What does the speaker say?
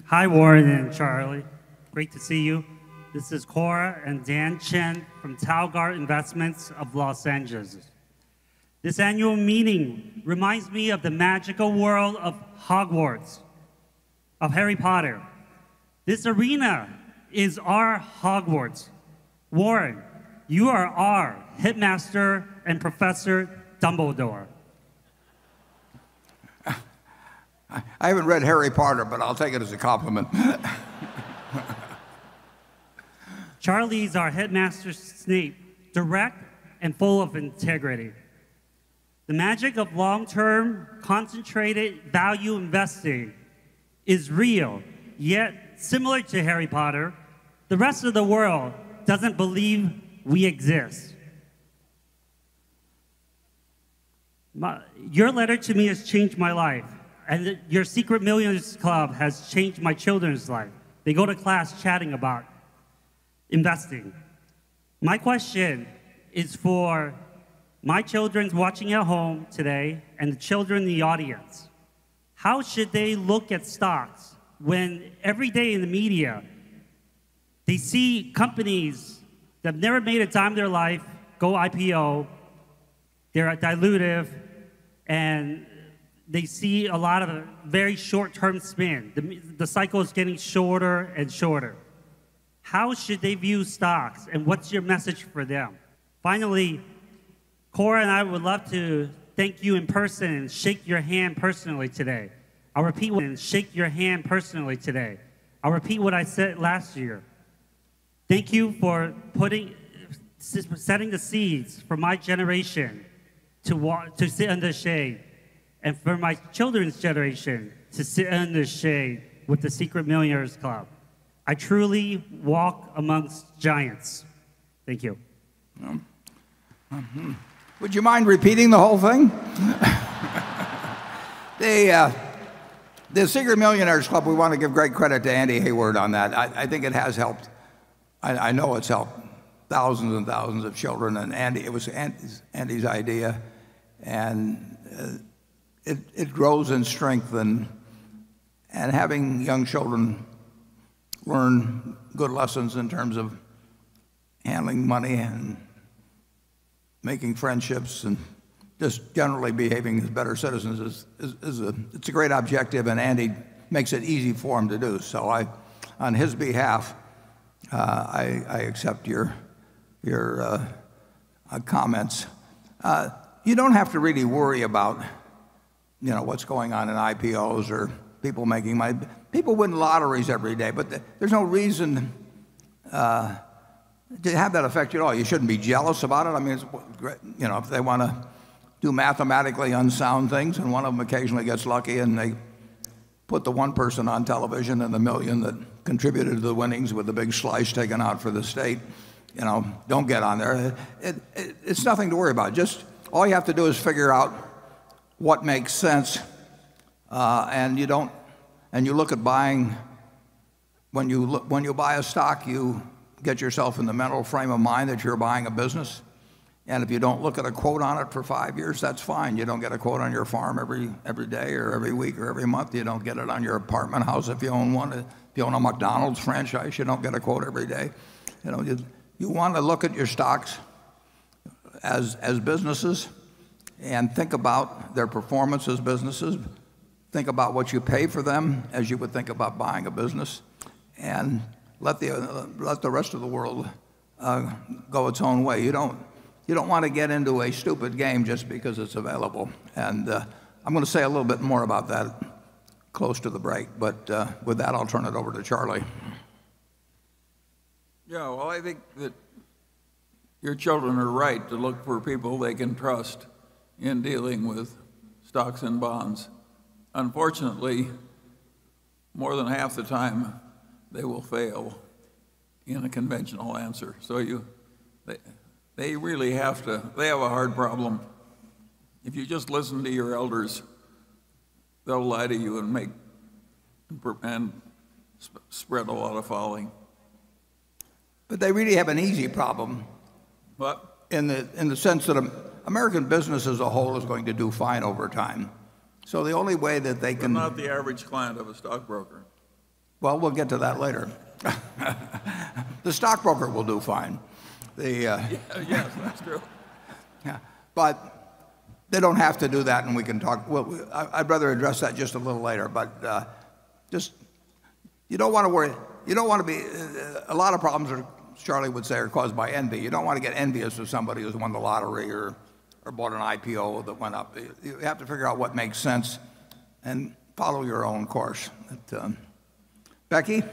Hi, Warren and Charlie. Great to see you. This is Cora and Dan Chen from Talgar Investments of Los Angeles. This annual meeting reminds me of the magical world of Hogwarts, of Harry Potter. This arena is our Hogwarts. Warren, you are our headmaster and Professor Dumbledore. I haven't read Harry Potter, but I'll take it as a compliment. Charlie's our headmaster Snape, direct and full of integrity. The magic of long-term, concentrated value investing is real, yet similar to Harry Potter, the rest of the world doesn't believe we exist. Your letter to me has changed my life, and your Secret Millionaires Club has changed my children's life. They go to class chatting about investing. My question is for my children watching at home today and the children in the audience. How should they look at stocks when every day in the media they see companies that have never made a dime in their life go IPO, they're dilutive, and they see a lot of very short-term spin. The cycle is getting shorter and shorter. How should they view stocks, and what's your message for them? Finally, Cora and I would love to thank you in person and shake your hand personally today. I'll repeat and shake your hand personally today. I'll repeat what I said last year. Thank you for setting the seeds for my generation to sit under shade, and for my children's generation to sit under shade with the Secret Millionaires Club. I truly walk amongst giants. Thank you. Would you mind repeating the whole thing? The Secret Millionaires Club, we want to give great credit to Andy Hayward on that. I think it has helped. I know it's helped thousands and thousands of children, and it was Andy's idea, and it grows in strength, and having young children learn good lessons in terms of handling money and making friendships and just generally behaving as better citizens it's a great objective, and Andy makes it easy for him to do. So on his behalf, I accept your comments. You don't have to really worry about what's going on in IPOs or people making money. People win lotteries every day, but there's no reason to have that affect you at all. You shouldn't be jealous about it. I mean, it's great, if they want to do mathematically unsound things, and one of them occasionally gets lucky and they put the one person on television and the million that contributed to the winnings with the big slice taken out for the state, don't get on there. It's nothing to worry about. Just all you have to do is figure out what makes sense, and you look at buying. When you buy a stock, you get yourself in the mental frame of mind that you're buying a business. And if you don't look at a quote on it for 5 years, that's fine. You don't get a quote on your farm every day or every week or every month. You don't get it on your apartment house if you own one. If you own a McDonald's franchise, you don't get a quote every day. You want to look at your stocks as businesses and think about their performance as businesses. Think about what you pay for them as you would think about buying a business, and let the rest of the world go its own way. You don't want to get into a stupid game just because it's available. And I'm going to say a little bit more about that close to the break. But with that, I'll turn it over to Charlie. Yeah, well, I think that your children are right to look for people they can trust in dealing with stocks and bonds. Unfortunately, more than half the time, they will fail in a conventional answer. So they really they have a hard problem. If you just listen to your elders, they'll lie to you and spread a lot of folly. But they really have an easy problem. What? In the sense that American business as a whole is going to do fine over time. So the only way that they can... But not the average client of a stockbroker. Well, we'll get to that later. The stockbroker will do fine. Yes, that's true. Yeah, but they don't have to do that, and we can talk. Well, I'd rather address that just a little later. But just you don't want to worry. You don't want to be. A lot of problems are, Charlie would say, are caused by envy. You don't want to get envious of somebody who's won the lottery or bought an IPO that went up. You have to figure out what makes sense and follow your own course. Becky?